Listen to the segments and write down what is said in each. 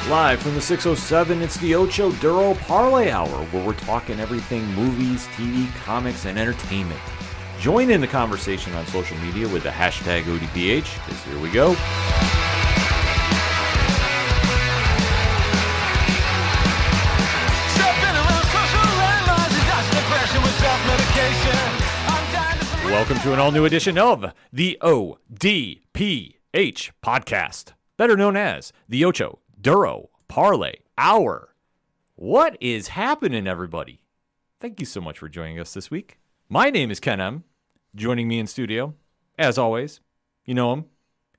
Live from the 607, it's the Ocho Duro Parlay Hour, where we're talking everything movies, TV, comics, and entertainment. Join in the conversation on social media with the hashtag ODPH, because here we go. Welcome to an all-new edition of the ODPH podcast, better known as the Ocho Duro Parlay Hour. What is happening, everybody? Thank you so much for joining us this week. My name is Ken M. Joining me in studio, as always, you know him.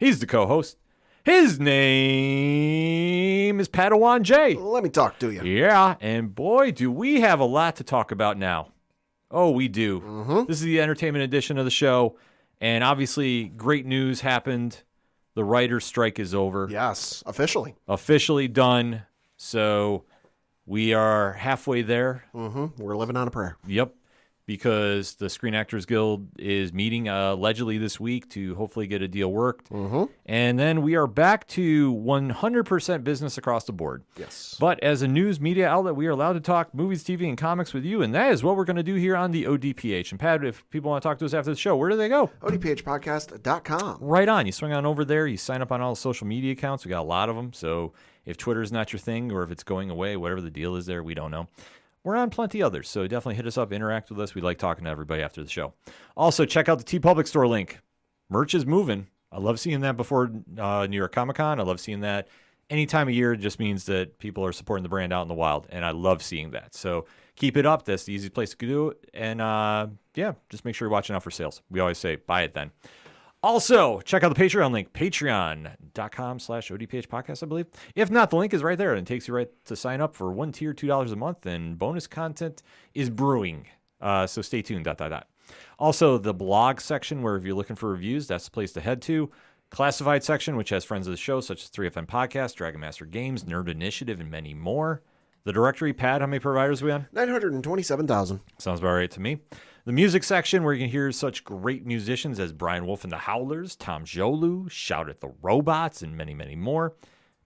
He's the co-host. His name is Padawan J. Let me talk to you. Yeah, and boy, do we have a lot to talk about now. Oh, we do. This is the entertainment edition of the show, and obviously, great news happened. The writer's strike is over. Yes, officially. Officially done. So we are halfway there. We're living on a prayer. Yep. Because the Screen Actors Guild is meeting allegedly this week to hopefully get a deal worked. And then we are back to 100% business across the board. Yes. But as a news media outlet, we are allowed to talk movies, TV, and comics with you. And that is what we're going to do here on the ODPH. And Pat, if people want to talk to us after the show, where do they go? ODPHpodcast.com. Right on. You swing on over there. You sign up on all the social media accounts. We got a lot of them. So if Twitter is not your thing or if it's going away, whatever the deal is there, we don't know. We're on plenty others, so definitely hit us up, interact with us. We like talking to everybody after the show. Also, check out the TeePublic store link. Merch is moving. I love seeing that before New York Comic Con. I love seeing that any time of year. It just means that people are supporting the brand out in the wild, and I love seeing that. So keep it up. That's the easiest place to do it. And yeah, just make sure you're watching out for sales. We always say, buy it then. Also, check out the Patreon link, patreon.com/ODPH podcast, I believe. If not, the link is right there, and it takes you right to sign up for one tier, $2 a month, and bonus content is brewing. So stay tuned, ... Also, the blog section, where if you're looking for reviews, that's the place to head to. Classified section, which has friends of the show, such as 3FM Podcast, Dragon Master Games, Nerd Initiative, and many more. The directory, Pat, how many providers are we on? 927,000. Sounds about right to me. The music section, where you can hear such great musicians as Brian Wolf and the Howlers, Tom Jolu, Shout at the Robots, and many, many more.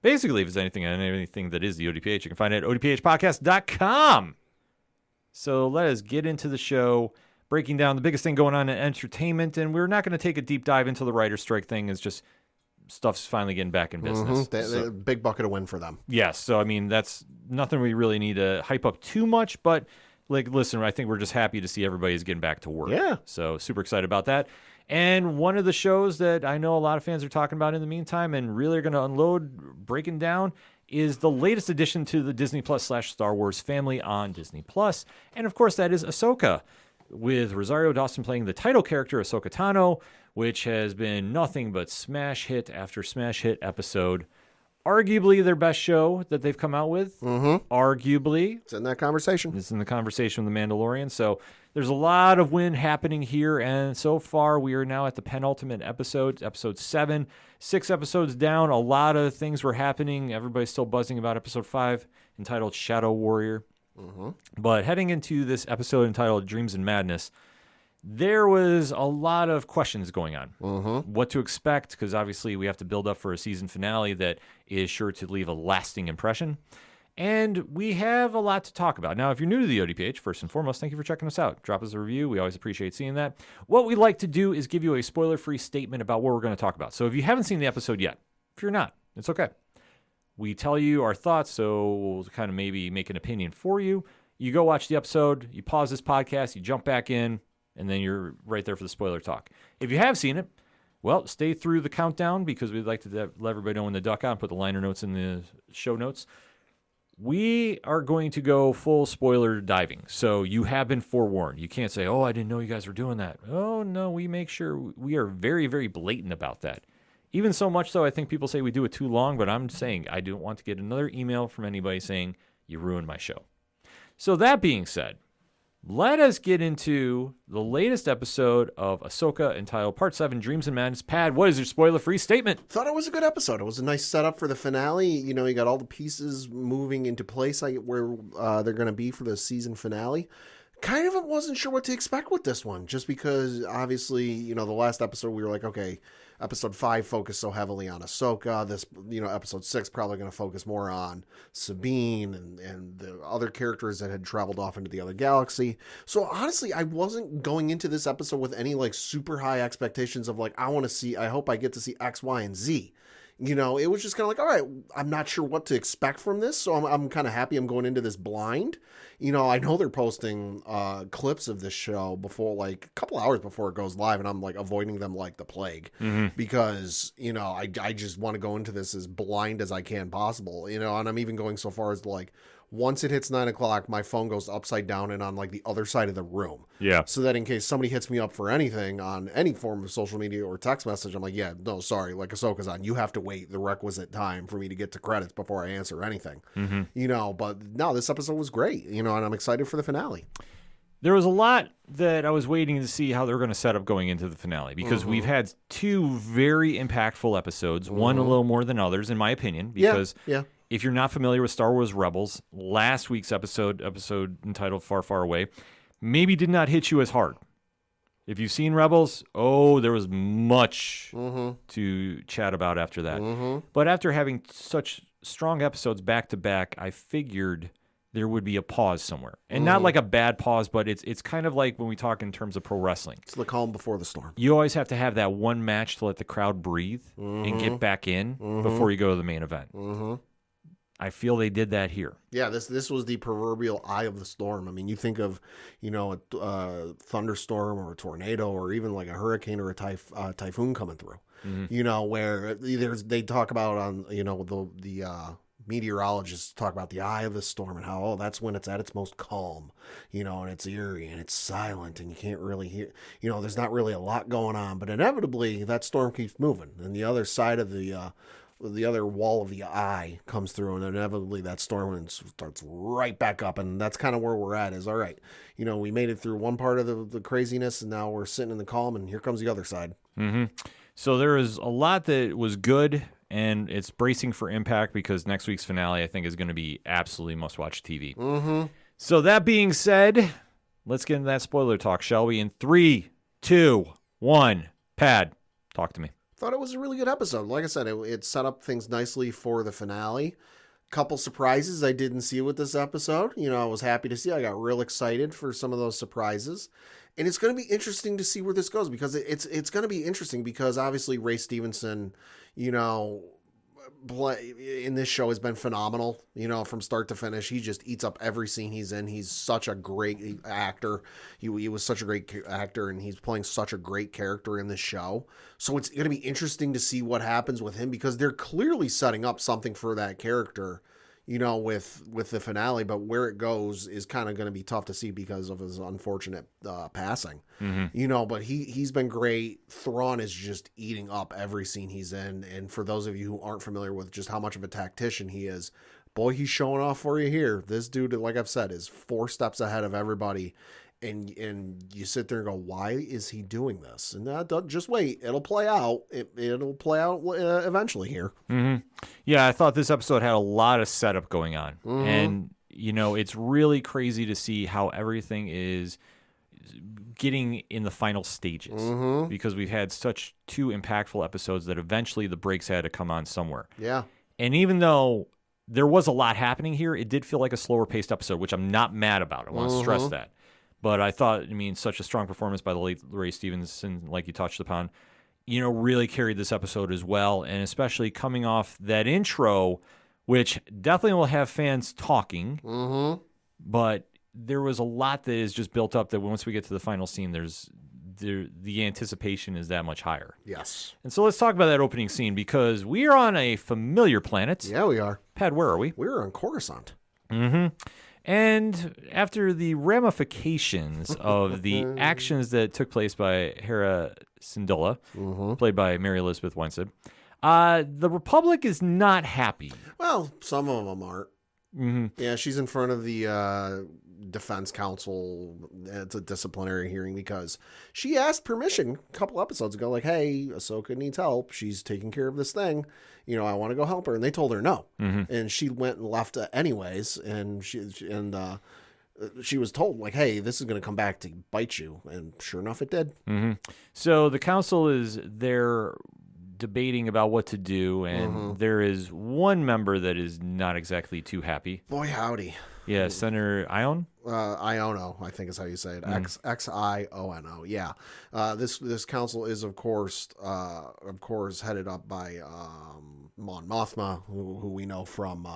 Basically, if it's anything that is the ODPH, you can find it at odphpodcast.com. So let us get into the show, breaking down the biggest thing going on in entertainment. And we're not going to take a deep dive into the writer's strike thing. It's just stuff's finally getting back in business. The big bucket of win for them. Yes. So, I mean, that's nothing we really need to hype up too much, but listen, I think we're just happy to see everybody's getting back to work. Yeah. So super excited about that. And one of the shows that I know a lot of fans are talking about in the meantime and really are going to unload, breaking down, is the latest addition to the Disney Plus / Star Wars family on Disney Plus. And of course, that is Ahsoka, with Rosario Dawson playing the title character, Ahsoka Tano, which has been nothing but smash hit after smash hit episode. Arguably their best show that they've come out with. Arguably. It's in that conversation. It's in the conversation with The Mandalorian. So there's a lot of win happening here. And so far, we are now at the penultimate episode, episode 7. 6 episodes down. A lot of things were happening. Everybody's still buzzing about episode 5, entitled Shadow Warrior. But heading into this episode entitled Dreams and Madness, there was a lot of questions going on. What to expect, because obviously we have to build up for a season finale that is sure to leave a lasting impression. And we have a lot to talk about. Now, if you're new to the ODPH, first and foremost, thank you for checking us out. Drop us a review. We always appreciate seeing that. What we like to do is give you a spoiler-free statement about what we're going to talk about. So if you haven't seen the episode yet, if you're not, it's okay. We tell you our thoughts, so we'll kind of maybe make an opinion for you. You go watch the episode, you pause this podcast, you jump back in, and then you're right there for the spoiler talk. If you have seen it, well, stay through the countdown, because we'd like to let everybody know when to duck out and put the liner notes in the show notes. We are going to go full spoiler diving, so you have been forewarned. You can't say, oh, I didn't know you guys were doing that. Oh, no, we make sure we are very, very blatant about that. Even so much so, I think people say we do it too long, but I'm saying I don't want to get another email from anybody saying you ruined my show. So that being said, let us get into the latest episode of Ahsoka, entitled Part 7, Dreams and Madness. Pad, what is your spoiler-free statement? Thought it was a good episode. It was a nice setup for the finale. You know, you got all the pieces moving into place where they're going to be for the season finale. kind of wasn't sure what to expect with this one, just because obviously, you know, the last episode we were like, okay, episode 5 focused so heavily on Ahsoka. This, you know, episode 6 probably going to focus more on Sabine and the other characters that had traveled off into the other galaxy. So honestly, I wasn't going into this episode with any like super high expectations of like, I hope I get to see X, Y, and Z. You know, it was just kind of like, all right, I'm not sure what to expect from this, so I'm kind of happy I'm going into this blind. You know, I know they're posting clips of this show before, like, a couple hours before it goes live, and I'm, like, avoiding them like the plague. Because, you know, I just want to go into this as blind as I can possible, you know, and I'm even going so far as, like, once it hits 9 o'clock, my phone goes upside down and on like the other side of the room. Yeah. So that in case somebody hits me up for anything on any form of social media or text message, I'm like, yeah, no, sorry, like Ahsoka's on. You have to wait the requisite time for me to get to credits before I answer anything. You know, but no, this episode was great, you know, and I'm excited for the finale. There was a lot that I was waiting to see how they're going to set up going into the finale, because we've had 2 very impactful episodes, one a little more than others, in my opinion, because if you're not familiar with Star Wars Rebels, last week's episode entitled Far, Far Away, maybe did not hit you as hard. If you've seen Rebels, there was much to chat about after that. But after having such strong episodes back to back, I figured there would be a pause somewhere. And not like a bad pause, but it's kind of like when we talk in terms of pro wrestling. It's the calm before the storm. You always have to have that one match to let the crowd breathe and get back in before you go to the main event. I feel they did that here. Yeah, this was the proverbial eye of the storm. I mean, you think of, you know, a thunderstorm or a tornado or even like a hurricane or a typhoon coming through. You know, where they talk about on, you know, the meteorologists talk about the eye of the storm and how, that's when it's at its most calm, you know, and it's eerie and it's silent and you can't really hear, you know, there's not really a lot going on, but inevitably that storm keeps moving and the other side of the other wall of the eye comes through, and inevitably that storm starts right back up. And that's kind of where we're at, is all right, you know, we made it through one part of the craziness and now we're sitting in the calm, and here comes the other side. So there is a lot that was good, and it's bracing for impact, because next week's finale I think is going to be absolutely must-watch TV. So that being said, let's get into that spoiler talk, shall we? In 3, 2, 1, Pad, talk to me. Thought it was a really good episode. Like I said, it set up things nicely for the finale. Couple surprises I didn't see with this episode. You know, I was happy to see. I got real excited for some of those surprises. And it's going to be interesting to see where this goes, because it's going to be interesting because obviously Ray Stevenson, you know, in this show has been phenomenal, you know, from start to finish. He just eats up every scene he's in. He's such a great actor. He was such a great actor, and he's playing such a great character in this show. So it's going to be interesting to see what happens with him, because they're clearly setting up something for that character, you know, with the finale, but where it goes is kind of going to be tough to see because of his unfortunate passing, you know, but he's been great. Thrawn is just eating up every scene he's in. And for those of you who aren't familiar with just how much of a tactician he is, boy, he's showing off for you here. This dude, like I've said, is 4 steps ahead of everybody. And you sit there and go, why is he doing this? And just wait. It'll play out. It'll play out eventually here. Yeah, I thought this episode had a lot of setup going on. And, you know, it's really crazy to see how everything is getting in the final stages, because we've had such 2 impactful episodes that eventually the brakes had to come on somewhere. Yeah. And even though there was a lot happening here, it did feel like a slower paced episode, which I'm not mad about. I want to stress that. But I thought, such a strong performance by the late Ray Stevenson, like you touched upon, you know, really carried this episode as well. And especially coming off that intro, which definitely will have fans talking. But there was a lot that is just built up that once we get to the final scene, the anticipation is that much higher. Yes. And so let's talk about that opening scene, because we are on a familiar planet. Yeah, we are. Pat, where are we? We're on Coruscant. And after the ramifications of the actions that took place by Hera Syndulla, played by Mary Elizabeth Winstead, the Republic is not happy. Well, some of them aren't. Yeah, she's in front of the Defense Council. It's a disciplinary hearing because she asked permission a couple episodes ago, like, hey, Ahsoka needs help. She's taking care of this thing. You know, I want to go help her. And they told her no. And she went and left anyways. And she was told, like, hey, this is going to come back to bite you. And sure enough, it did. Mm-hmm. So the council is there debating about what to do, and there is one member that is not exactly too happy. Boy, howdy. Yeah, Senator Ion? Iono, I think is how you say it. Xiono. Yeah. This council is, of course, headed up by Mon Mothma, who we know from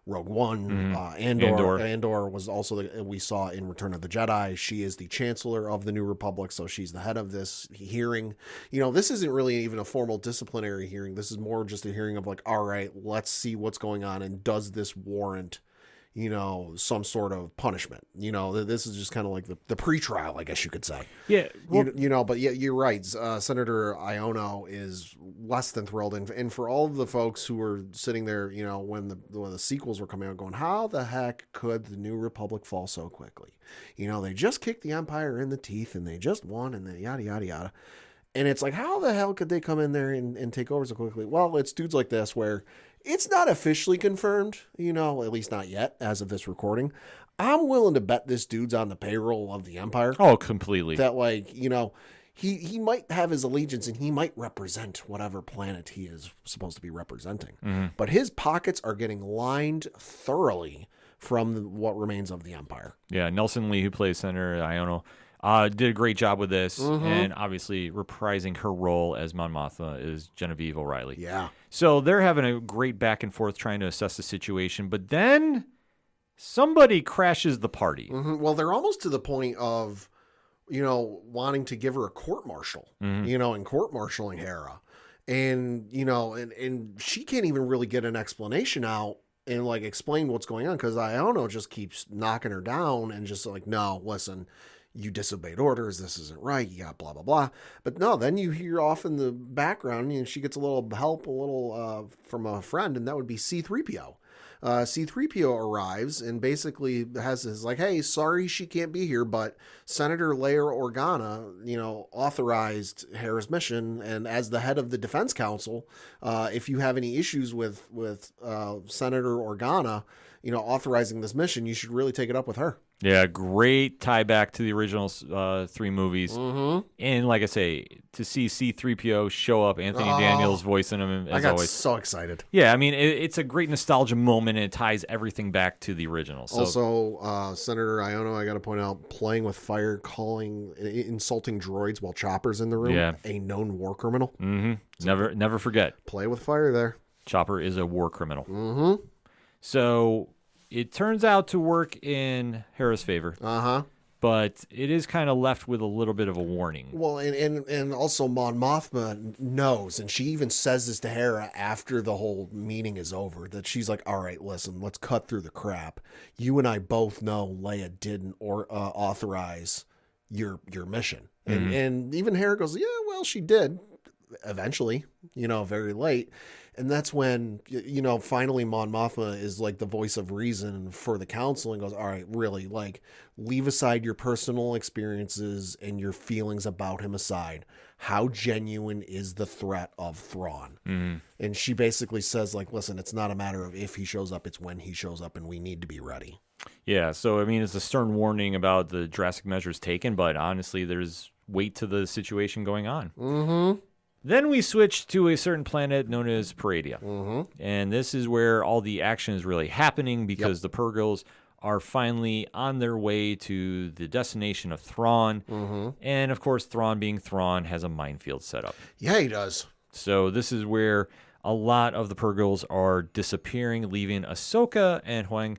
Rogue One. Andor was also we saw in Return of the Jedi. She is the Chancellor of the New Republic, so she's the head of this hearing. This isn't really even a formal disciplinary hearing. This is more just a hearing of like, all right, let's see what's going on, and does this warrant some sort of punishment. This is just kind of like the pre-trial, I guess you could say. Yeah. Well, but yeah, you're right. Senator Iono is less than thrilled. And for all of the folks who were sitting there, when the sequels were coming out going, how the heck could the New Republic fall so quickly? They just kicked the Empire in the teeth and they just won and then yada, yada, yada. And it's like, how the hell could they come in there and take over so quickly? Well, it's dudes like this where it's not officially confirmed, at least not yet as of this recording. I'm willing to bet this dude's on the payroll of the Empire. Oh, completely. That he might have his allegiance and he might represent whatever planet he is supposed to be representing. Mm-hmm. But his pockets are getting lined thoroughly from what remains of the Empire. Yeah, Nelson Lee, who plays Senator Iono, did a great job with this, and obviously reprising her role as Mon Mothma is Genevieve O'Reilly. Yeah. So they're having a great back and forth trying to assess the situation, but then somebody crashes the party. Mm-hmm. Well, they're almost to the point of, wanting to give her a court-martial, and court-martialing Hera. And, and she can't even really get an explanation out and like explain what's going on because Iono just keeps knocking her down and just like, no, listen, you disobeyed orders. This isn't right. You got blah, blah, blah. But no, then you hear off in the background, she gets a little help, from a friend, and that would be C-3PO. C-3PO arrives and basically has his like, hey, sorry she can't be here, but Senator Leia Organa, authorized Hera's mission, and as the head of the Defense Council, if you have any issues with Senator Organa, authorizing this mission, you should really take it up with her. Yeah, great tie back to the original 3 movies. Mm-hmm. And like I say, to see C-3PO show up, Anthony Daniels voicing him as I got always. so excited. Yeah, I mean, it's a great nostalgia moment, and it ties everything back to the original. So. Also, Senator Iono, I got to point out, playing with fire, insulting droids while Chopper's in the room, a known war criminal. Mm-hmm. Never forget. Play with fire there. Chopper is a war criminal. Mm-hmm. So it turns out to work in Hera's favor. Uh-huh. But it is kind of left with a little bit of a warning. Well, and also Mon Mothma knows, and she even says this to Hera after the whole meeting is over, that she's like, all right, listen, let's cut through the crap. You and I both know Leia didn't authorize your mission. Mm-hmm. And even Hera goes, yeah, well, she did eventually, very late. And that's when, finally Mon Mothma is like the voice of reason for the council and goes, all right, really, like, leave aside your personal experiences and your feelings about him aside. How genuine is the threat of Thrawn? Mm-hmm. And she basically says, like, listen, it's not a matter of if he shows up, it's when he shows up, and we need to be ready. Yeah, so, I mean, it's a stern warning about the drastic measures taken, but honestly, there's weight to the situation going on. Mm-hmm. Then we switch to a certain planet known as Paradia. Mm-hmm. And this is where all the action is really happening because the Purgils are finally on their way to the destination of Thrawn. Mm-hmm. And, of course, Thrawn being Thrawn has a minefield set up. Yeah, he does. So this is where a lot of the Purgils are disappearing, leaving Ahsoka and Huang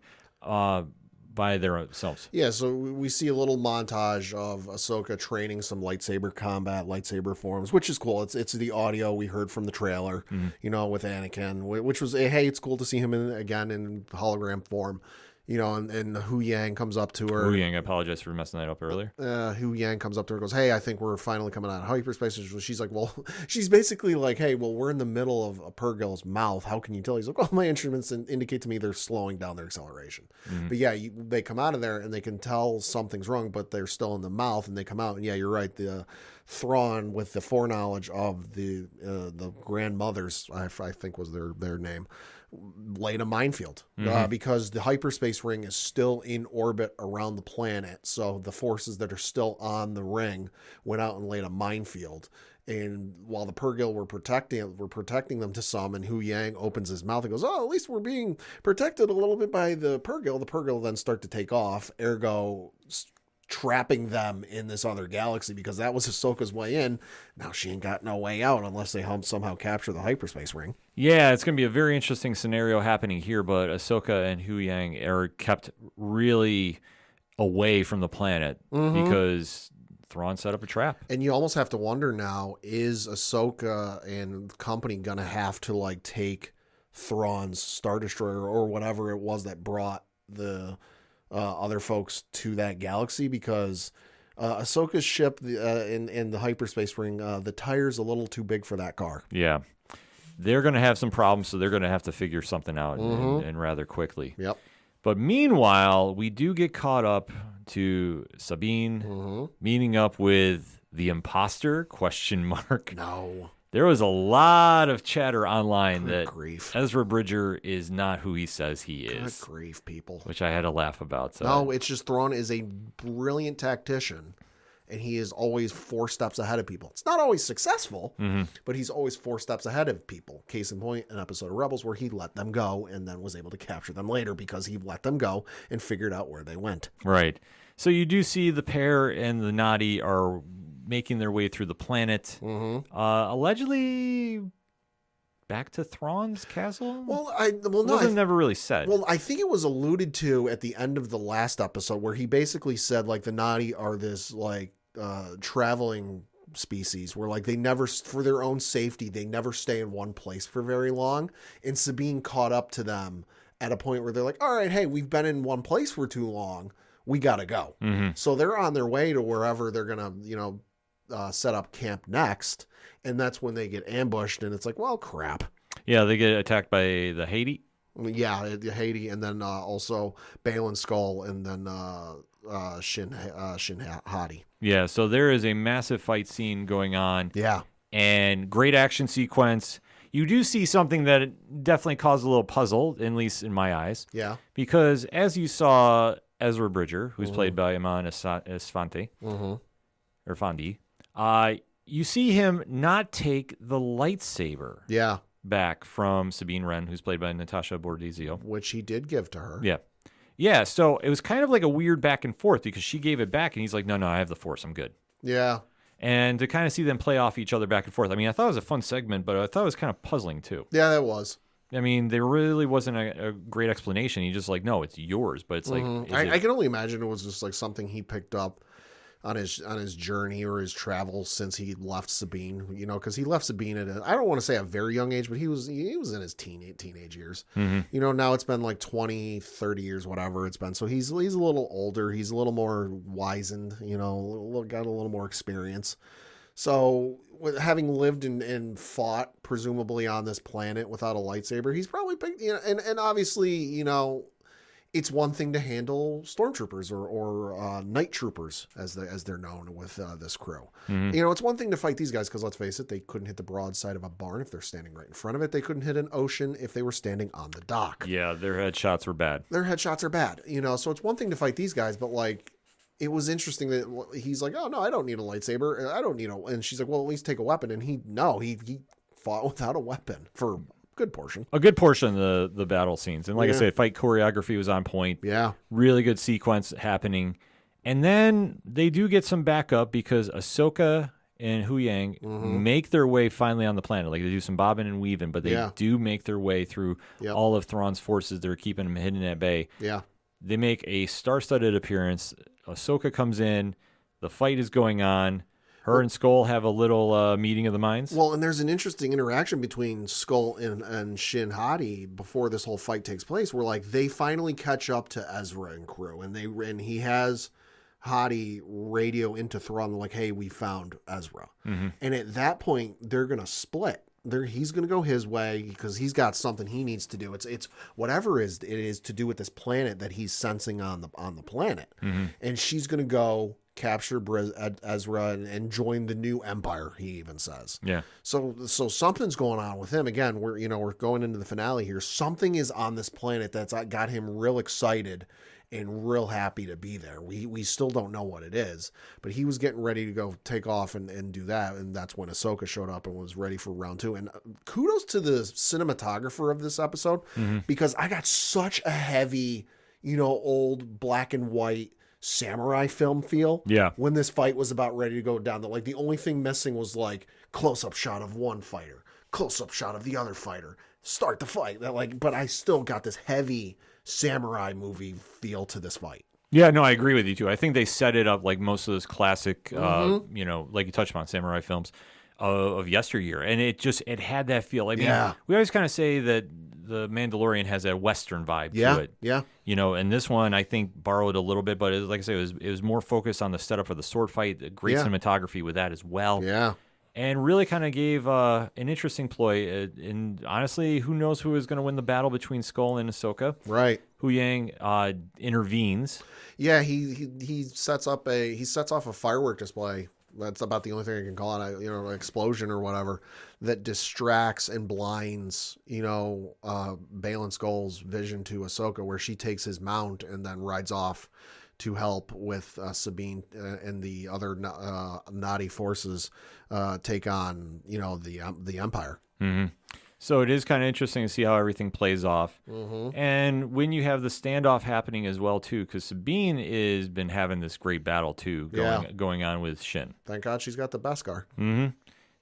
by their selves. Yeah, so we see a little montage of Ahsoka training some lightsaber combat, lightsaber forms, which is cool. It's the audio we heard from the trailer, with Anakin, which was, hey, it's cool to see him again in hologram form. And Hu Yang comes up to her. Hu Yang, I apologize for messing that up earlier. Hu Yang comes up to her and goes, hey, I think we're finally coming out of hyperspace. She's like, well, she's basically like, hey, well, we're in the middle of a Purgil's mouth. How can you tell? He's like, well, my instruments indicate to me they're slowing down their acceleration. Mm-hmm. But yeah, they come out of there and they can tell something's wrong, but they're still in the mouth, and they come out. And yeah, you're right. The Thrawn, with the foreknowledge of the grandmothers, I think was their name, laid a minefield because the hyperspace ring is still in orbit around the planet. So the forces that are still on the ring went out and laid a minefield. And while the Purrgil were protecting them to some, and Hu Yang opens his mouth and goes, "Oh, at least we're being protected a little bit by the Purrgil." The Purrgil then start to take off, ergo trapping them in this other galaxy, because that was Ahsoka's way in. Now she ain't got no way out unless they somehow capture the hyperspace ring. Yeah, it's going to be a very interesting scenario happening here, but Ahsoka and Hu Yang are kept really away from the planet because Thrawn set up a trap. And you almost have to wonder now, is Ahsoka and company going to have to like take Thrawn's Star Destroyer or whatever it was that brought the other folks to that galaxy? Because Ahsoka's ship in the hyperspace ring, the tire's a little too big for that car. Yeah. They're going to have some problems, so they're going to have to figure something out and rather quickly. Yep. But meanwhile, we do get caught up to Sabine meeting up with the imposter, ? No. There was a lot of chatter online Good that grief. Ezra Bridger is not who he says he Good is. grief, people. Which I had to laugh about. So. No, it's just Thrawn is a brilliant tactician, and he is always 4 steps ahead of people. It's not always successful, but he's always 4 steps ahead of people. Case in point, an episode of Rebels where he let them go and then was able to capture them later because he let them go and figured out where they went. Right. So you do see the pair and the Nadi are making their way through the planet, allegedly back to Thrawn's castle. It wasn't never really said. Well, I think it was alluded to at the end of the last episode where he basically said like the Nadi are this like traveling species where like they never, for their own safety, they never stay in one place for very long. And Sabine caught up to them at a point where they're like, all right, hey, we've been in one place for too long. We got to go. So they're on their way to wherever they're going to, set up camp next. And that's when they get ambushed. And it's like, well, crap. Yeah, they get attacked by the Haiti. Yeah, the Haiti. And then also Balin Skull and then Shin Hati. Yeah, so there is a massive fight scene going on. Yeah. And great action sequence. You do see something that definitely caused a little puzzle, at least in my eyes. Yeah. Because as you saw Ezra Bridger, who's played by Iman Esfante, or Fondi, you see him not take the lightsaber back from Sabine Wren, who's played by Natasha Bordizio. Which he did give to her. Yeah. Yeah, so it was kind of like a weird back and forth because she gave it back and he's like, no, I have the Force, I'm good. Yeah. And to kind of see them play off each other back and forth. I mean, I thought it was a fun segment, but I thought it was kind of puzzling too. Yeah, that was. I mean, there really wasn't a great explanation. He just like, no, it's yours. But it's like... I can only imagine it was just like something he picked up on his journey or his travels since he left Sabine, because he left Sabine at I don't want to say a very young age, but he was in his teenage years. Now it's been like 20, 30 years, whatever it's been. So he's a little older. He's a little more wizened, got a little more experience. So with having lived and fought presumably on this planet without a lightsaber, he's probably picked, and obviously, it's one thing to handle stormtroopers or night troopers as they're known with this crew. It's one thing to fight these guys because let's face it, they couldn't hit the broadside of a barn if they're standing right in front of it. They couldn't hit an ocean if they were standing on the dock. Yeah, their headshots were bad. Their headshots are bad, So it's one thing to fight these guys, but like it was interesting that he's like, oh no, I don't need a lightsaber. I don't need and she's like, well, at least take a weapon. And he fought without a weapon for good portion. A good portion of the battle scenes. And like I said, fight choreography was on point. Yeah. Really good sequence happening. And then they do get some backup because Ahsoka and Hu Yang make their way finally on the planet. Like they do some bobbing and weaving, but they do make their way through all of Thrawn's forces that are keeping him hidden at bay. Yeah. They make a star-studded appearance. Ahsoka comes in. The fight is going on. Her and Skull have a little meeting of the minds. Well, and there's an interesting interaction between Skull and Shin Hati before this whole fight takes place, where like they finally catch up to Ezra and crew, and he has Hati radio into Thrawn like, "Hey, we found Ezra," and at that point they're gonna split. He's gonna go his way because he's got something he needs to do. It's whatever it is to do with this planet that he's sensing on the planet, and she's gonna go capture Ezra and join the new empire, he even says. Yeah. So something's going on with him. Again, we're going into the finale here. Something is on this planet that's got him real excited and real happy to be there. We still don't know what it is, but he was getting ready to go take off and do that. And that's when Ahsoka showed up and was ready for round 2. And kudos to the cinematographer of this episode, because I got such a heavy, old black and white samurai film feel. Yeah. When this fight was about ready to go down, the only thing missing was close-up shot of one fighter, close-up shot of the other fighter, start the fight. But I still got this heavy samurai movie feel to this fight. Yeah, no, I agree with you too. I think they set it up like most of those classic, like you touched upon, samurai films of yesteryear, and it had that feel. I mean, we always kind of say that the Mandalorian has a Western vibe to it. Yeah. And this one I think borrowed a little bit, but like I say, it was more focused on the setup for the sword fight. Great cinematography with that as well. Yeah. And really kind of gave an interesting ploy. And honestly, who knows who is going to win the battle between Skull and Ahsoka? Right. Hu Yang intervenes. Yeah, he sets off a firework display. That's about the only thing I can call it, an explosion or whatever, that distracts and blinds, Baylan Skoll's vision to Ahsoka, where she takes his mount and then rides off to help with Sabine and the other naughty forces take on, the Empire. Mm-hmm. So it is kind of interesting to see how everything plays off. Mm-hmm. And when you have the standoff happening as well, too, because Sabine has been having this great battle, too, going on with Shin. Thank God she's got the Beskar. Mm-hmm.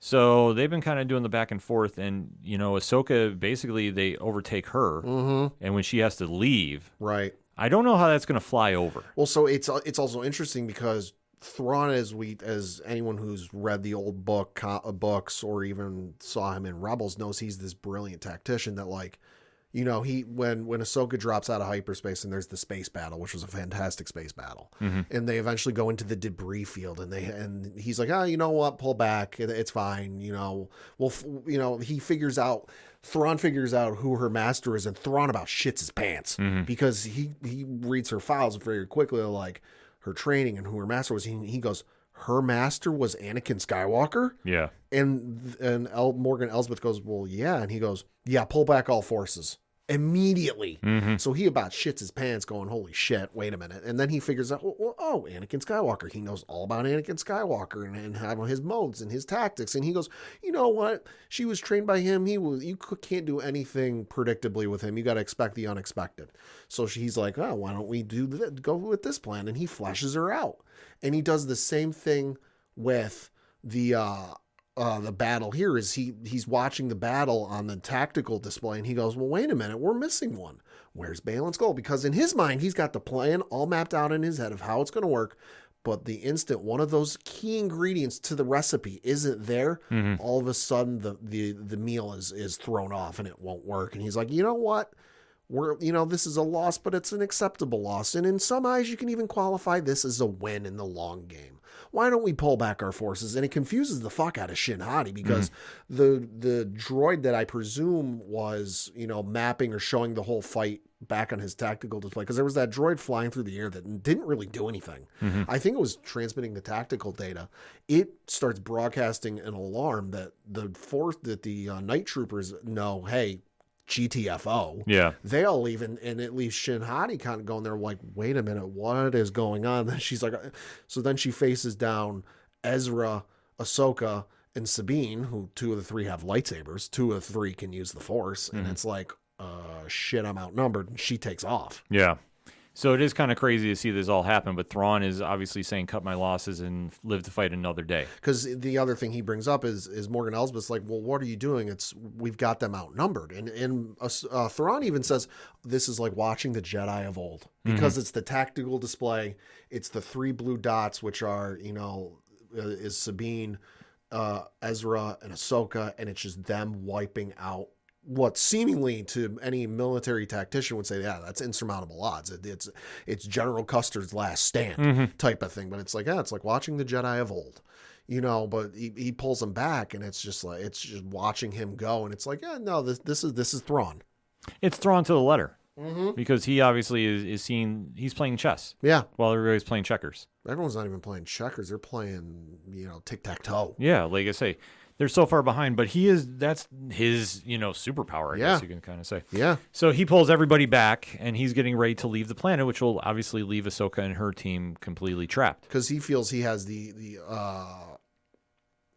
So they've been kind of doing the back and forth. And, Ahsoka, basically, they overtake her. Mm-hmm. And when she has to leave, right. I don't know how that's going to fly over. Well, so it's also interesting because Thrawn, as anyone who's read the old books or even saw him in Rebels knows, he's this brilliant tactician that when Ahsoka drops out of hyperspace and there's the space battle, which was a fantastic space battle, and they eventually go into the debris field and he's like, you know what, pull back, it's fine, Thrawn figures out who her master is, and Thrawn about shits his pants because he reads her files very quickly, her training and who her master was. He goes, her master was Anakin Skywalker? Yeah. And Morgan Elsbeth goes, well, yeah. And he goes, yeah, pull back all forces. Immediately. Mm-hmm. So he about shits his pants going, holy shit, wait a minute. And then he figures out, Anakin Skywalker. He knows all about Anakin Skywalker and how his modes and his tactics. And he goes, you know what? She was trained by him. You can't do anything predictably with him. You got to expect the unexpected. So he's like, why don't we go with this plan? And he flashes her out. And he does the same thing with the battle here. Is he's watching the battle on the tactical display, and he goes, well, wait a minute, we're missing one. Where's Baylan Skoll? Because in his mind, he's got the plan all mapped out in his head of how it's going to work. But the instant one of those key ingredients to the recipe isn't there, all of a sudden the meal is thrown off and it won't work. And he's like, you know what? This is a loss, but it's an acceptable loss. And in some eyes, you can even qualify this as a win in the long game. Why don't we pull back our forces? And it confuses the fuck out of Shin Hati because the droid that I presume was, mapping or showing the whole fight back on his tactical display, because there was that droid flying through the air that didn't really do anything. I think it was transmitting the tactical data. It starts broadcasting an alarm that the night troopers know, hey, GTFO. Yeah. They all leave, and it leaves Shin Hati kind of going there like, wait a minute, what is going on? Then she's like, so then she faces down Ezra, Ahsoka, and Sabine, who 2 of the 3 have lightsabers. 2 of the 3 can use the Force. And it's like, shit, I'm outnumbered. And she takes off. Yeah. So it is kind of crazy to see this all happen, but Thrawn is obviously saying, cut my losses and live to fight another day. Because the other thing he brings up is Morgan Elsbeth's like, well, what are you doing? We've got them outnumbered. And Thrawn even says, this is like watching the Jedi of old. Because it's the tactical display. It's the 3 blue dots, which are, is Sabine, Ezra, and Ahsoka. And it's just them wiping out what seemingly to any military tactician would say, yeah, that's insurmountable odds. It's General Custer's last stand type of thing. But it's like, it's like watching the Jedi of old, but he pulls them back, and it's just watching him go. And it's like, no, this is Thrawn. It's Thrawn to the letter. because he obviously is seeing he's playing chess. Yeah. While everybody's playing checkers. Everyone's not even playing checkers. They're playing, tic-tac-toe. Yeah, like I say, they're so far behind, but that's his, superpower, I guess you can kind of say. Yeah. So he pulls everybody back, and he's getting ready to leave the planet, which will obviously leave Ahsoka and her team completely trapped. Because he feels he has the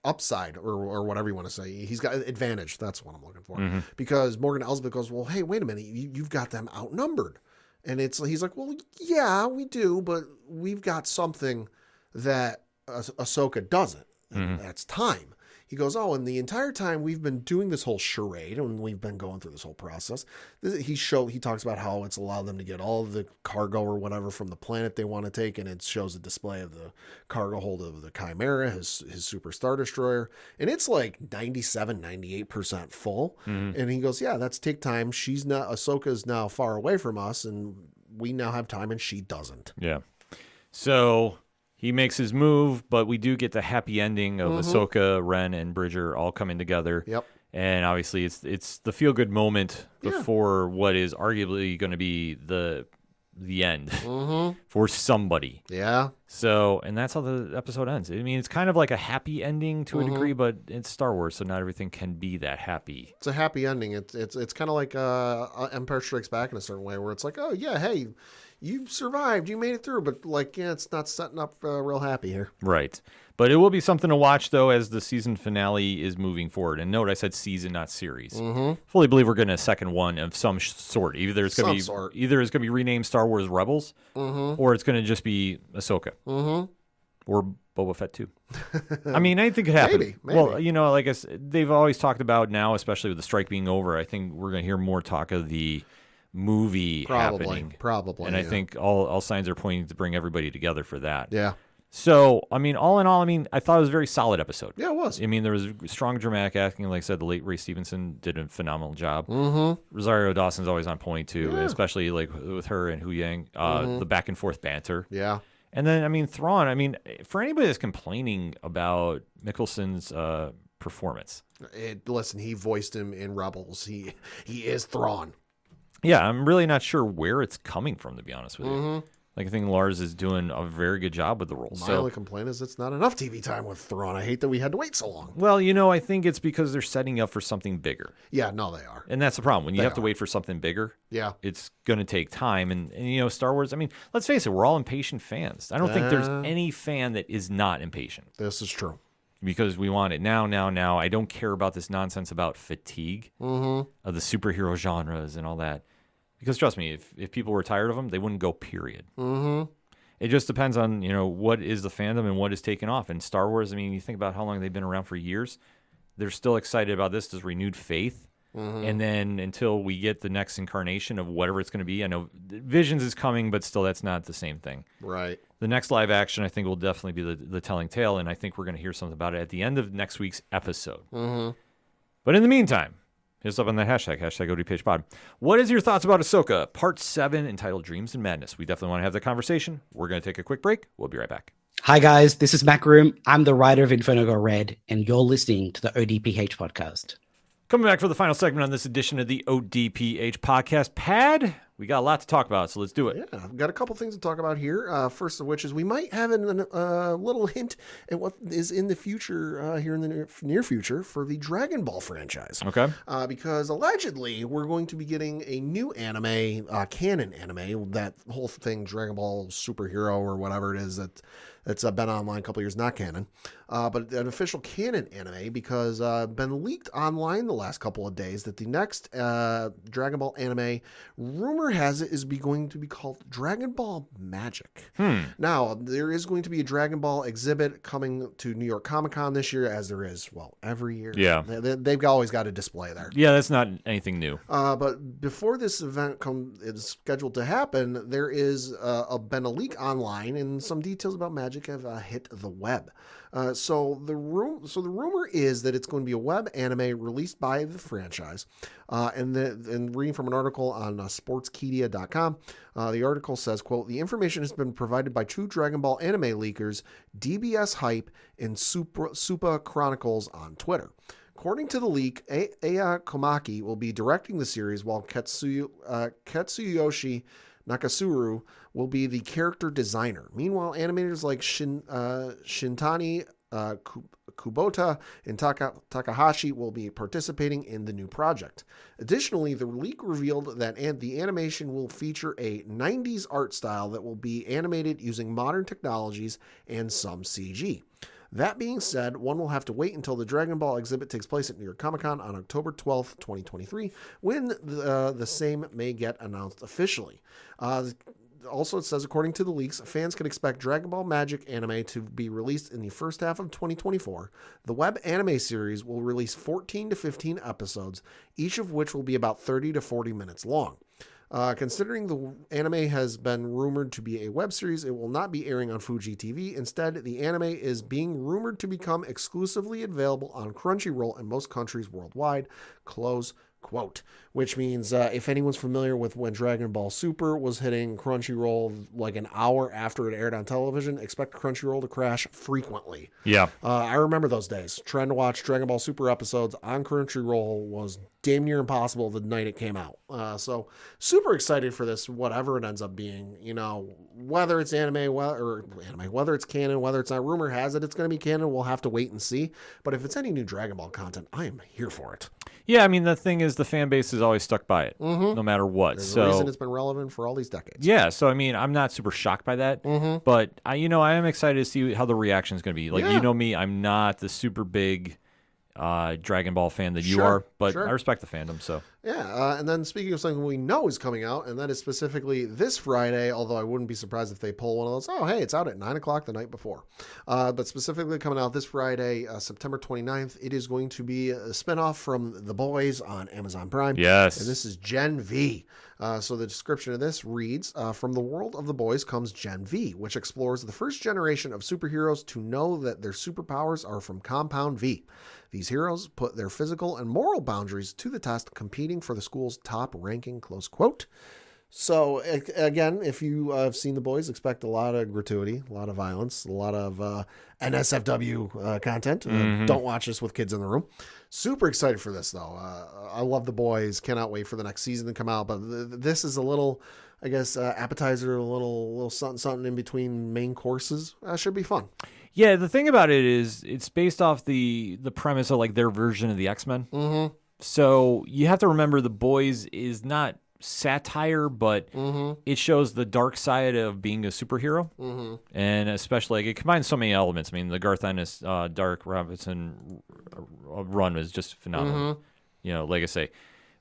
upside or whatever you want to say. He's got advantage. That's what I'm looking for. Because Morgan Elsbeth goes, well, hey, wait a minute. You've got them outnumbered. And he's like, well, yeah, we do, but we've got something that Ahsoka doesn't. And that's time. He goes, oh, and the entire time we've been doing this whole charade and we've been going through this whole process, he talks about how it's allowed them to get all of the cargo or whatever from the planet they want to take, and it shows a display of the cargo hold of the Chimera, his Super Star Destroyer, and it's like 98% full. And he goes, yeah, that's take time. Ahsoka's now far away from us, and we now have time, and she doesn't. Yeah. So he makes his move, but we do get the happy ending of Ahsoka, Ren, and Bridger all coming together. Yep. And obviously, it's the feel good moment before what is arguably going to be the end for somebody. Yeah. So, and that's how the episode ends. I mean, it's kind of like a happy ending to a degree, but it's Star Wars, so not everything can be that happy. It's a happy ending. It's kind of like Empire Strikes Back in a certain way, where it's like, oh yeah, hey, you survived, you made it through, but it's not setting up real happy here. Right. But it will be something to watch, though, as the season finale is moving forward. And note, I said season, not series. Fully believe we're getting a second one of some sort. Either it's going to be renamed Star Wars Rebels, or it's going to just be Ahsoka, or Boba Fett 2. I mean, anything could happen. Maybe. Well, like I said, they've always talked about now, especially with the strike being over. I think we're going to hear more talk of the movie happening. Probably. And I think all signs are pointing to bring everybody together for that. Yeah. So, I mean, all in all, I thought it was a very solid episode. Yeah, it was. I mean, there was strong dramatic acting. Like I said, the late Ray Stevenson did a phenomenal job. Rosario Dawson's always on point, too, especially like with her and Hu Yang, the back and forth banter. Yeah. And then, Thrawn, for anybody that's complaining about Mickelson's performance. Listen, he voiced him in Rebels. He is Thrawn. Yeah, I'm really not sure where it's coming from, to be honest with you. Like, I think Lars is doing a very good job with the role. My only complaint is it's not enough TV time with Thrawn. I hate that we had to wait so long. Well, I think it's because they're setting up for something bigger. Yeah, no, they are. And that's the problem. When you have to wait for something bigger, it's going to take time. And Star Wars, let's face it, we're all impatient fans. I don't think there's any fan that is not impatient. This is true. Because we want it now. I don't care about this nonsense about fatigue of the superhero genres and all that. Because trust me, if people were tired of them, they wouldn't go, period. It just depends on, what is the fandom and what is taking off. And Star Wars, you think about how long they've been around for years. They're still excited about this. There's renewed faith. And then until we get the next incarnation of whatever it's going to be, I know Visions is coming, but still that's not the same thing. Right. The next live action, I think, will definitely be the telling tale. And I think we're going to hear something about it at the end of next week's episode. But in the meantime, hit us up on that hashtag ODPH pod. What is your thoughts about Ahsoka, Part 7, entitled Dreams and Madness? We definitely want to have that conversation. We're going to take a quick break. We'll be right back. Hi, guys. This is Mac Room. I'm the writer of Inferno Go Red, and you're listening to the ODPH podcast. Coming back for the final segment on this edition of the ODPH podcast. Pad, we got a lot to talk about, so let's do it. Yeah, I've got a couple things to talk about here. First of which is we might have a little hint at what is in the future, here in the near future, for the Dragon Ball franchise. Okay. Because allegedly we're going to be getting a new anime, canon anime, that whole thing, Dragon Ball Superhero or whatever it is that's been online a couple years, not canon, but an official canon anime, because been leaked online the last couple of days that the next Dragon Ball anime, rumor has it, is going to be called Dragon Ball Magic. Now, there is going to be a Dragon Ball exhibit coming to New York Comic Con this year, as there is, every year. Yeah. They've always got a display there. Yeah, that's not anything new. But before this event is scheduled to happen, there is been a leak online, and some details about Magic have hit the web. So the rumor is that it's going to be a web anime released by the franchise. And reading from an article on sportskedia.com, the article says, quote, "The information has been provided by two Dragon Ball anime leakers, DBS Hype and Supa Chronicles on Twitter. According to the leak, Aya Komaki will be directing the series, while Katsuyoshi Nakasuru will be the character designer. Meanwhile, animators like Shintani Kubota and Takahashi will be participating in the new project. Additionally, the leak revealed that the animation will feature a 90s art style that will be animated using modern technologies and some CG. That being said, one will have to wait until the Dragon Ball exhibit takes place at New York Comic Con on October 12th, 2023, when the same may get announced officially. Also, it says, according to the leaks, fans can expect Dragon Ball Magic anime to be released in the first half of 2024. The web anime series will release 14 to 15 episodes, each of which will be about 30 to 40 minutes long. Considering the anime has been rumored to be a web series, it will not be airing on Fuji TV. Instead, the anime is being rumored to become exclusively available on Crunchyroll in most countries worldwide. Close quote. Which means if anyone's familiar with when Dragon Ball Super was hitting Crunchyroll like an hour after it aired on television, expect Crunchyroll to crash frequently. Yeah. I remember those days. Trying to watch Dragon Ball Super episodes on Crunchyroll was damn near impossible the night it came out. So super excited for this, whatever it ends up being. You know, whether it's whether it's canon, whether it's not. Rumor has it it's going to be canon. We'll have to wait and see. But if it's any new Dragon Ball content, I am here for it. Yeah, I mean, the thing is, the fan base is always stuck by it, no matter what. There's a reason it's been relevant for all these decades. Yeah, so I mean, I'm not super shocked by that, but I am excited to see how the reaction is going to be. Like, you know me, I'm not the super big Dragon Ball fan that you are, but I respect the fandom. So yeah, and then speaking of something we know is coming out, and that is specifically this Friday, although I wouldn't be surprised if they pull one of those. Oh, hey, it's out at 9 o'clock the night before. But specifically coming out this Friday, September 29th, it is going to be a spinoff from The Boys on Amazon Prime. Yes. And this is Gen V. So the description of this reads, from the world of The Boys comes Gen V, which explores the first generation of superheroes to know that their superpowers are from Compound V. These heroes put their physical and moral boundaries to the test, competing for the school's top ranking, close quote. So, again, if you have seen The Boys, expect a lot of gratuity, a lot of violence, a lot of NSFW content. Don't watch this with kids in the room. Super excited for this, though. I love The Boys. Cannot wait for the next season to come out. But this is a little, I guess, appetizer, a little something in between main courses. Should be fun. Yeah, the thing about it is it's based off the premise of like their version of the X-Men. So you have to remember The Boys is not satire, but it shows the dark side of being a superhero. And especially, like, it combines so many elements. I mean, the Garth Ennis, Dark Robinson run was just phenomenal. You know, like I say.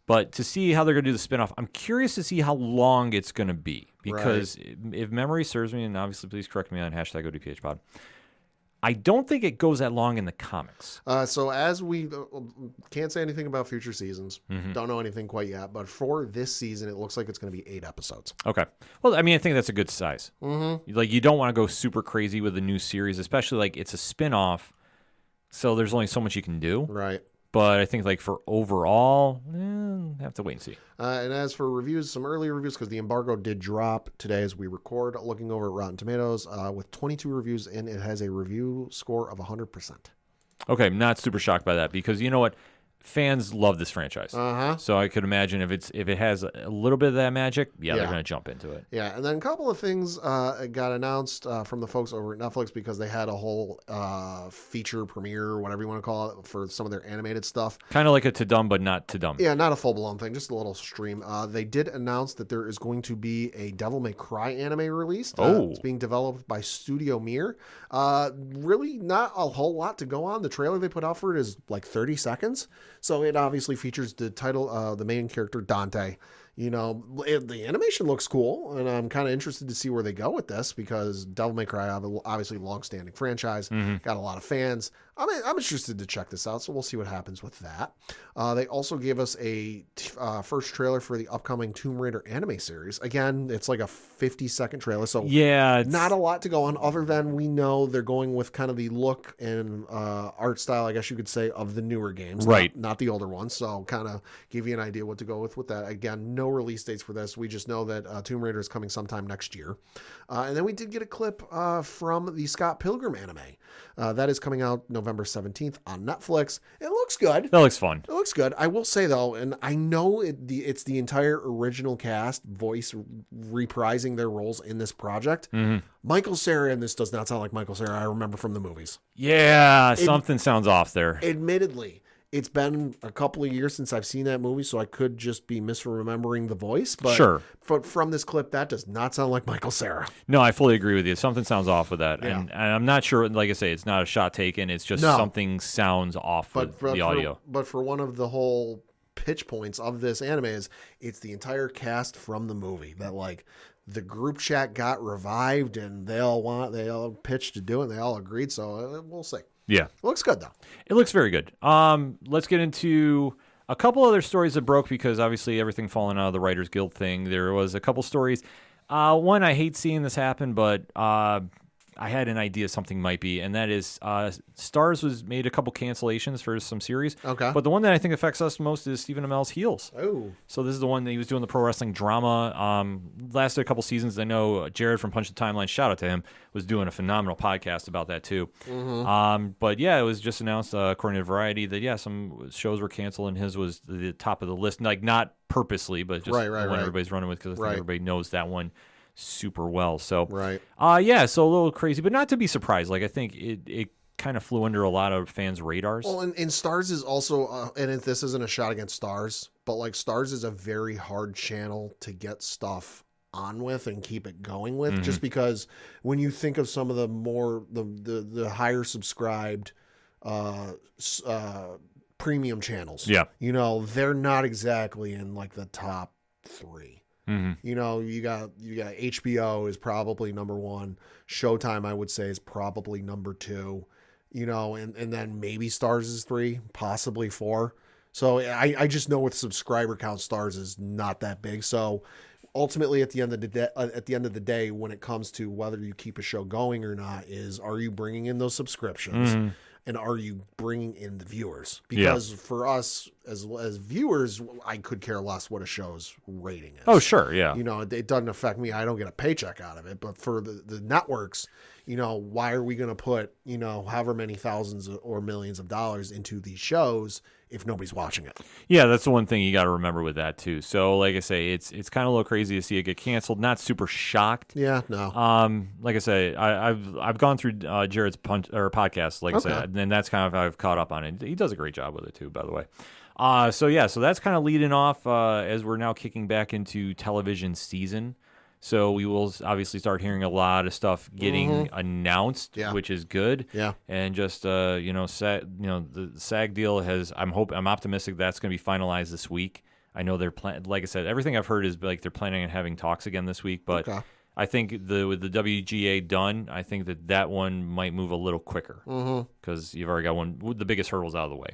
But to see how they're going to do the spinoff, I'm curious to see how long it's going to be. Because if memory serves me, and obviously please correct me on #ODPHpod, I don't think it goes that long in the comics. So as we can't say anything about future seasons, don't know anything quite yet, but for this season, it looks like it's going to be 8 episodes. Okay. Well, I mean, I think that's a good size. Like, you don't want to go super crazy with a new series, especially like it's a spinoff, so there's only so much you can do. Right. But I think, like, for overall, have to wait and see. And as for reviews, some early reviews, because the embargo did drop today as we record, looking over at Rotten Tomatoes, with 22 reviews in, it has a review score of 100%. Okay, I'm not super shocked by that, because you know what? Fans love this franchise. So I could imagine if it has a little bit of that magic, they're going to jump into it. Yeah, and then a couple of things got announced from the folks over at Netflix, because they had a whole feature premiere, whatever you want to call it, for some of their animated stuff. Kind of like a Tudum, but not Tudum. Yeah, not a full-blown thing, just a little stream. They did announce that there is going to be a Devil May Cry anime released. It's being developed by Studio Mir. Really not a whole lot to go on. The trailer they put out for it is like 30 seconds. So it obviously features the title, the main character, Dante. You know, the animation looks cool, and I'm kind of interested to see where they go with this, because Devil May Cry, obviously long-standing franchise, got a lot of fans. I'm interested to check this out, so we'll see what happens with that. They also gave us a first trailer for the upcoming Tomb Raider anime series. Again, it's like a 50-second trailer, so not a lot to go on, other than we know they're going with kind of the look and art style, I guess you could say, of the newer games, right? Not the older ones. So kind of give you an idea what to go with that. Again, no release dates for this. We just know that Tomb Raider is coming sometime next year. And then we did get a clip from the Scott Pilgrim anime. That is coming out November November 17th on Netflix. It looks good. That looks fun. It looks good. I will say, though, and I know it's the entire original cast voice reprising their roles in this project. Michael Cera in this does not sound like Michael Cera I remember from the movies. Yeah, something sounds off there. Admittedly, it's been a couple of years since I've seen that movie, so I could just be misremembering the voice. But sure. From this clip, that does not sound like Michael Cera. No, I fully agree with you. Something sounds off with that. Yeah. And I'm not sure, like I say, it's not a shot taken. It's just something sounds off with the audio. But for one of the whole pitch points of this anime is it's the entire cast from the movie that like the group chat got revived and they all pitched to do it and they all agreed. So we'll see. Yeah. It looks good though. It looks very good. Let's get into a couple other stories that broke because obviously everything falling out of the Writers Guild thing. There was a couple stories. One, I hate seeing this happen, but I had an idea something might be, and that is Starz was made a couple cancellations for some series. Okay. But the one that I think affects us most is Stephen Amell's Heels. Oh. So this is the one that he was doing the pro wrestling drama. Lasted a couple seasons. I know Jared from Punch the Timeline, shout out to him, was doing a phenomenal podcast about that too. But yeah, it was just announced according to Variety that some shows were canceled and his was the top of the list. Like not purposely, but just the one everybody's running with because I think everybody knows that one super well. So so a little crazy, but not to be surprised. Like I think it kind of flew under a lot of fans' radars. Well, and Starz is also, and this isn't a shot against Starz, but like Starz is a very hard channel to get stuff on with and keep it going with, just because when you think of some of the more the higher subscribed premium channels, they're not exactly in like the top 3. You know, you got HBO is probably number 1. Showtime, I would say, is probably number 2. You know, and then maybe Starz is 3, possibly 4. So I just know with subscriber count, Starz is not that big. So ultimately, at the end of the day, when it comes to whether you keep a show going or not, are you bringing in those subscriptions? And are you bringing in the viewers? Because for us as viewers, I could care less what a show's rating is. Oh, sure, yeah. You know, it doesn't affect me. I don't get a paycheck out of it. But for the networks, you know, why are we going to put, you know, however many thousands or millions of dollars into these shows if nobody's watching it? Yeah, that's the one thing you got to remember with that too. So, like I say, it's kind of a little crazy to see it get canceled. Not super shocked. Yeah, no. Like I say, I've gone through Jared's podcast, like I said, and that's kind of how I've caught up on it. He does a great job with it too, by the way. So that's kind of leading off as we're now kicking back into television season. So we will obviously start hearing a lot of stuff getting announced, which is good. Yeah, and just the SAG deal has. I'm optimistic that's going to be finalized this week. I know they're like I said, everything I've heard is like they're planning on having talks again this week. But I think with the WGA done, I think that one might move a little quicker because you've already got the biggest hurdles out of the way.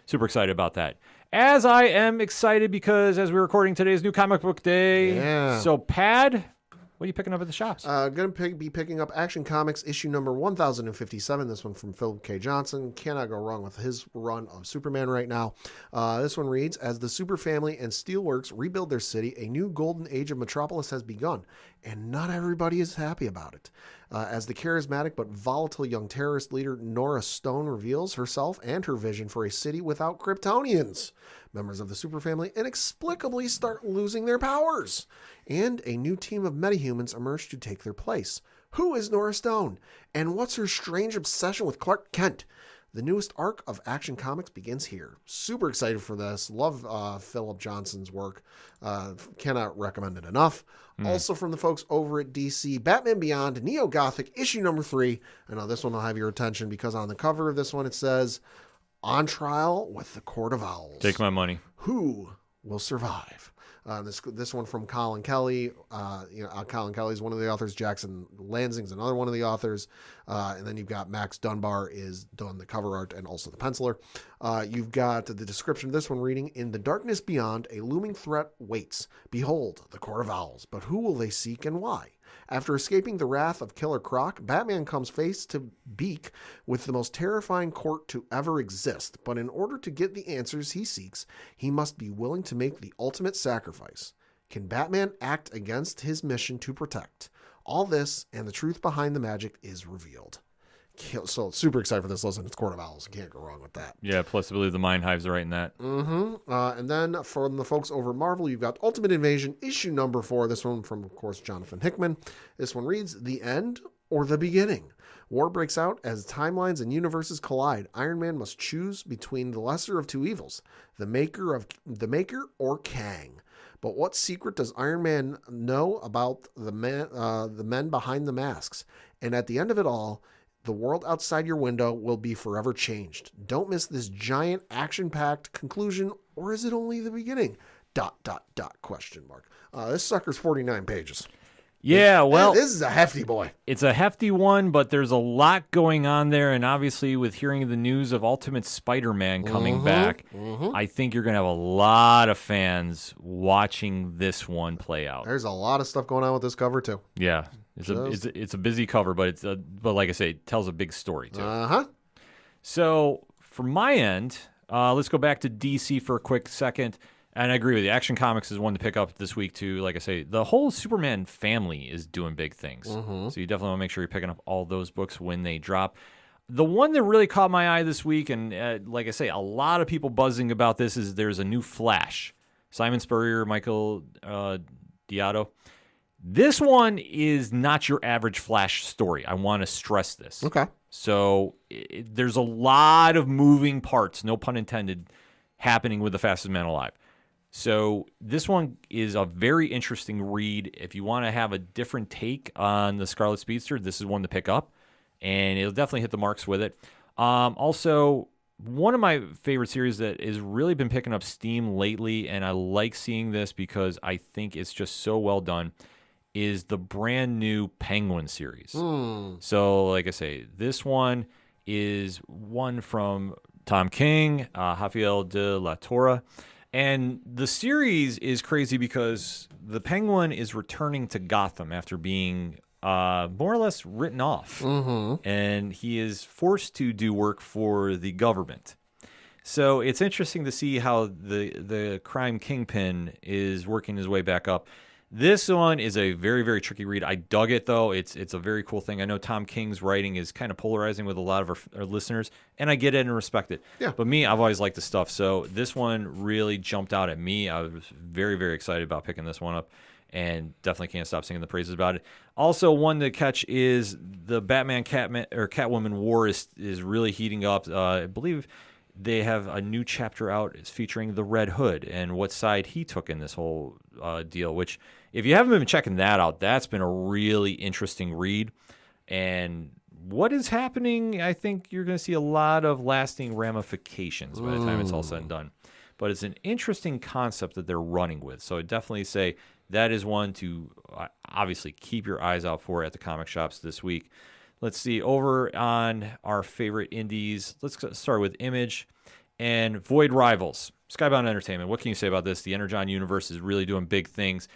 Super excited about that. As I am excited because as we're recording today's new comic book day. Yeah. So, Pad, what are you picking up at the shops? Going to be picking up Action Comics issue number 1057. This one from Philip K. Johnson. Cannot go wrong with his run of Superman right now. This one reads, as the Super Family and Steelworks rebuild their city, a new golden age of Metropolis has begun, and not everybody is happy about it. As the charismatic but volatile young terrorist leader Nora Stone reveals herself and her vision for a city without Kryptonians, members of the Super Family inexplicably start losing their powers, and a new team of metahumans emerge to take their place. Who is Nora Stone, and what's her strange obsession with Clark Kent? The newest arc of Action Comics begins here. Super excited for this. Love Philip Johnson's work. Cannot recommend it enough. Also from the folks over at DC, Batman Beyond, Neo Gothic, issue number 3. I know this one will have your attention because on the cover of this one it says, on trial with the Court of Owls. Take my money. Who will survive? This one from Colin Kelly. Colin Kelly is one of the authors. Jackson Lansing's another one of the authors. And then you've got Max Dunbar is done the cover art and also the penciler. You've got the description of this one reading, in the darkness beyond, a looming threat waits. Behold, the Court of Owls. But who will they seek and why? After escaping the wrath of Killer Croc, Batman comes face to beak with the most terrifying court to ever exist. But in order to get the answers he seeks, he must be willing to make the ultimate sacrifice. Can Batman act against his mission to protect? All this and the truth behind the magic is revealed. So super excited for this. Listen, it's Court of Owls. You can't go wrong with that. Yeah, plus I believe the Mind Hives are right in that. And then from the folks over at Marvel, you've got Ultimate Invasion, issue number 4. This one from, of course, Jonathan Hickman. This one reads, The End or the Beginning? War breaks out as timelines and universes collide. Iron Man must choose between the lesser of two evils, the Maker or Kang. But what secret does Iron Man know about the men behind the masks? And at the end of it all, the world outside your window will be forever changed. Don't miss this giant action-packed conclusion, or is it only the beginning? ... Question mark. This sucker's 49 pages. Yeah, well, this is a hefty boy. It's a hefty one, but there's a lot going on there, and obviously with hearing the news of Ultimate Spider-Man coming back, I think you're going to have a lot of fans watching this one play out. There's a lot of stuff going on with this cover, too. Yeah, it's a busy cover, but but like I say, it tells a big story, too. So, from my end, let's go back to DC for a quick second. And I agree with you. Action Comics is one to pick up this week, too. Like I say, the whole Superman family is doing big things. So you definitely want to make sure you're picking up all those books when they drop. The one that really caught my eye this week, and like I say, a lot of people buzzing about this, is there's a new Flash. Simon Spurrier, Michael Deodato. This one is not your average Flash story. I want to stress this. Okay. So there's a lot of moving parts, no pun intended, happening with the Fastest Man Alive. So this one is a very interesting read. If you want to have a different take on the Scarlet Speedster, this is one to pick up, and it'll definitely hit the marks with it. Also, one of my favorite series that has really been picking up steam lately, and I like seeing this because I think it's just so well done, is the brand new Penguin series. So, like I say, this one is one from Tom King, Rafael de la Torre. And the series is crazy because the Penguin is returning to Gotham after being more or less written off. And he is forced to do work for the government. So it's interesting to see how the crime kingpin is working his way back up. This one is a very, very tricky read. I dug it, though. It's a very cool thing. I know Tom King's writing is kind of polarizing with a lot of our listeners, and I get it and respect it. Yeah. But me, I've always liked the stuff. So this one really jumped out at me. I was very, very excited about picking this one up, and definitely can't stop singing the praises about it. Also, one to catch is the Batman Catwoman war is really heating up. I believe they have a new chapter out. It's featuring the Red Hood and what side he took in this whole deal, which, if you haven't been checking that out, that's been a really interesting read. And what is happening, I think you're going to see a lot of lasting ramifications by the time it's all said and done. But it's an interesting concept that they're running with. So I'd definitely say that is one to obviously keep your eyes out for at the comic shops this week. Let's see, over on our favorite indies, let's start with Image and Void Rivals. Skybound Entertainment, what can you say about this? The Energon universe is really doing big things.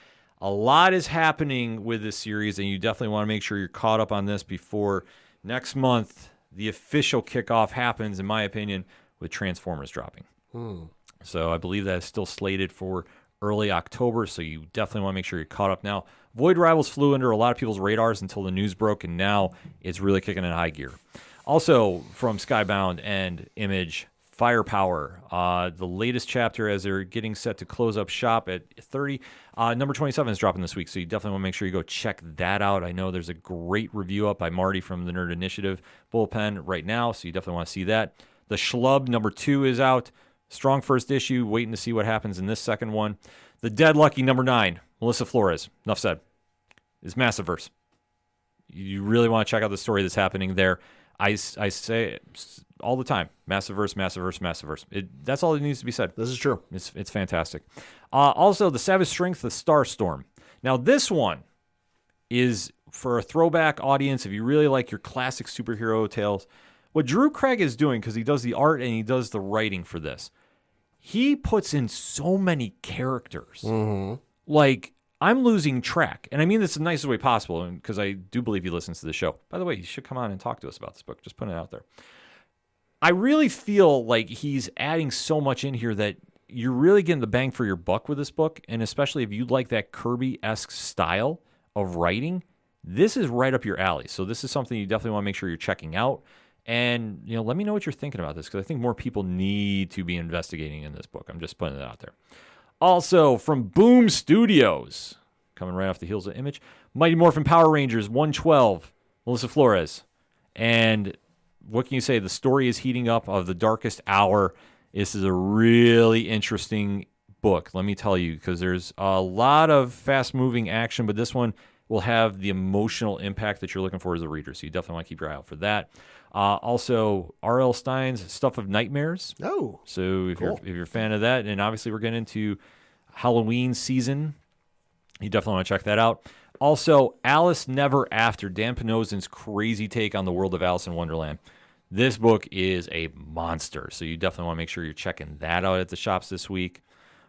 A lot is happening with this series, and you definitely want to make sure you're caught up on this before next month the official kickoff happens, in my opinion, with Transformers dropping. So I believe that is still slated for early October, so you definitely want to make sure you're caught up now. Void Rivals flew under a lot of people's radars until the news broke, and now it's really kicking in high gear. Also from Skybound and Image, Firepower, the latest chapter as they're getting set to close up shop at 30. Number 27 is dropping this week, so you definitely want to make sure you go check that out. I know there's a great review up by Marty from the Nerd Initiative Bullpen right now, so you definitely want to see that. The Schlub number 2 is out. Strong first issue, waiting to see what happens in this second one. The Dead Lucky number 9, Melissa Flores, enough said, is Massiverse. You really want to check out the story that's happening there. I say all the time, Massiverse, Massiverse, Massiverse. That's all that needs to be said. This is true. It's fantastic. Also, The Savage Strength, The Starstorm. Now, this one is for a throwback audience. If you really like your classic superhero tales, what Drew Craig is doing, because he does the art and he does the writing for this, he puts in so many characters. Like, I'm losing track. And I mean this in the nicest way possible, because I do believe he listens to the show. By the way, he should come on and talk to us about this book. Just putting it out there. I really feel like he's adding so much in here that you're really getting the bang for your buck with this book. And especially if you like that Kirby-esque style of writing, This is right up your alley. So this is something you definitely want to make sure you're checking out. And, let me know what you're thinking about this, because I think more people need to be investigating in this book. I'm just putting it out there. Also, from Boom Studios, coming right off the heels of Image, Mighty Morphin Power Rangers 112, Melissa Flores. And what can you say? The story is heating up of the darkest hour. This is a really interesting book, let me tell you, because there's a lot of fast-moving action, but this one will have the emotional impact that you're looking for as a reader, so you definitely want to keep your eye out for that. Also, R.L. Stein's Stuff of Nightmares. Oh, so if cool. you're a fan of that, and obviously we're getting into Halloween season, you definitely want to check that out. Also, Alice Never After, Dan Penozin's crazy take on the world of Alice in Wonderland. This book is a monster, so you definitely want to make sure you're checking that out at the shops this week.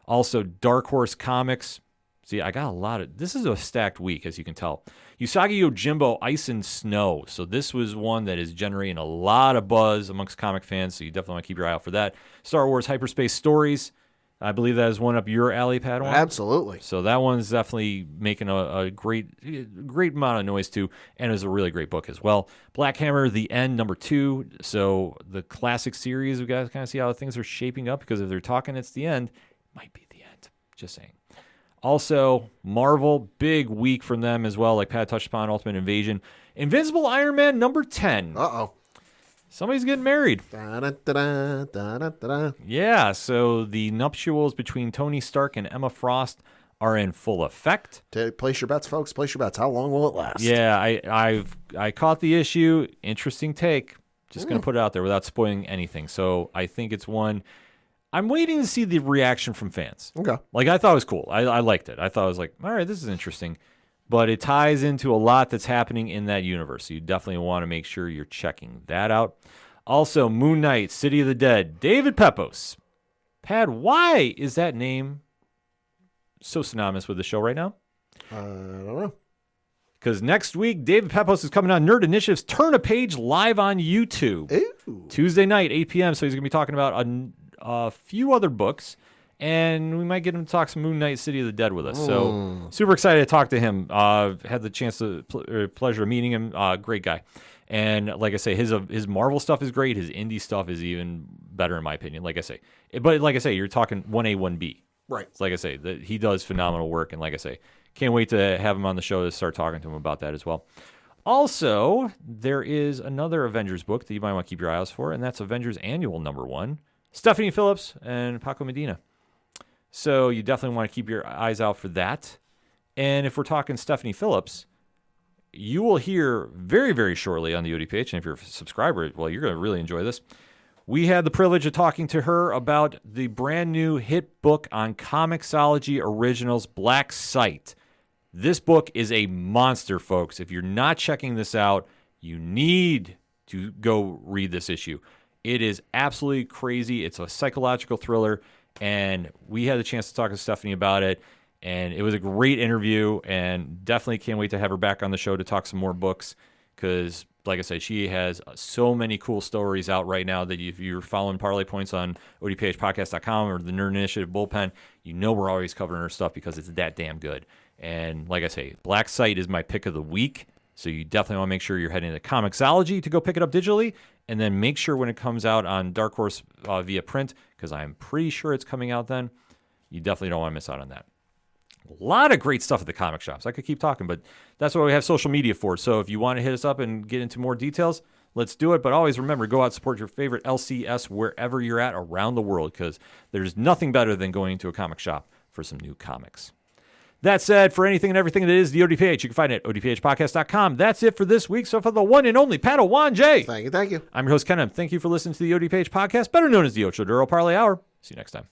Also, Dark Horse Comics. See, I got a lot of... This is a stacked week, as you can tell. Usagi Yojimbo, Ice and Snow. So this was one that is generating a lot of buzz amongst comic fans, so you definitely want to keep your eye out for that. Star Wars Hyperspace Stories. I believe that is one up your alley, Padawan. Absolutely. So that one's definitely making a great amount of noise, too, and is a really great book as well. Black Hammer, The End, number 2. So the classic series, we got to kind of see how things are shaping up, because if they're talking it's the end, it might be the end. Just saying. Also, Marvel, big week from them as well, like Pat touched upon, Ultimate Invasion. Invincible Iron Man, number 10. Uh-oh. Somebody's getting married. Da-da-da-da, da-da-da-da. Yeah, so the nuptials between Tony Stark and Emma Frost are in full effect. Place your bets, folks. Place your bets. How long will it last? Yeah, I caught the issue. Interesting take. Just going to put it out there without spoiling anything. So I think it's one... I'm waiting to see the reaction from fans. Okay. Like, I thought it was cool. I liked it. I thought it was like, all right, this is interesting. But it ties into a lot that's happening in that universe. So you definitely want to make sure you're checking that out. Also, Moon Knight, City of the Dead, David Pepos. Pad, why is that name so synonymous with the show right now? I don't know. Because next week, David Pepos is coming on Nerd Initiative's Turn a Page live on YouTube. Ooh. Tuesday night, 8 p.m. So he's going to be talking about a few other books, and we might get him to talk some Moon Knight, City of the Dead with us. So super excited to talk to him. Had the chance pleasure of meeting him. Great guy. And like I say, his Marvel stuff is great. His indie stuff is even better in my opinion. Like I say, you're talking 1A, 1B. Right. So like I say, he does phenomenal work. And like I say, can't wait to have him on the show to start talking to him about that as well. Also, there is another Avengers book that you might want to keep your eyes for, and that's Avengers Annual #1. Stephanie Phillips and Paco Medina. So you definitely want to keep your eyes out for that. And if we're talking Stephanie Phillips, you will hear very, very shortly on the ODPH, and if you're a subscriber, well, you're going to really enjoy this. We had the privilege of talking to her about the brand new hit book on Comixology Originals, Black Sight. This book is a monster, folks. If you're not checking this out, you need to go read this issue. It is absolutely crazy. It's a psychological thriller, and we had a chance to talk to Stephanie about it, and it was a great interview, and definitely can't wait to have her back on the show to talk some more books, because, like I said, she has so many cool stories out right now that if you're following Parlay Points on ODPHpodcast.com or the Nerd Initiative Bullpen, you know we're always covering her stuff because it's that damn good. And like I say, Black Sight is my pick of the week. So you definitely want to make sure you're heading to Comixology to go pick it up digitally, and then make sure when it comes out on Dark Horse via print, because I'm pretty sure it's coming out then, you definitely don't want to miss out on that. A lot of great stuff at the comic shops. I could keep talking, but that's what we have social media for. So if you want to hit us up and get into more details, let's do it. But always remember, go out and support your favorite LCS wherever you're at around the world, because there's nothing better than going to a comic shop for some new comics. That said, for anything and everything that is the ODPH, you can find it at odphpodcast.com. That's it for this week. So for the one and only Padawan J. Thank you. I'm your host, Ken. Thank you for listening to the ODPH podcast, better known as the Ocho Duro Parlay Hour. See you next time.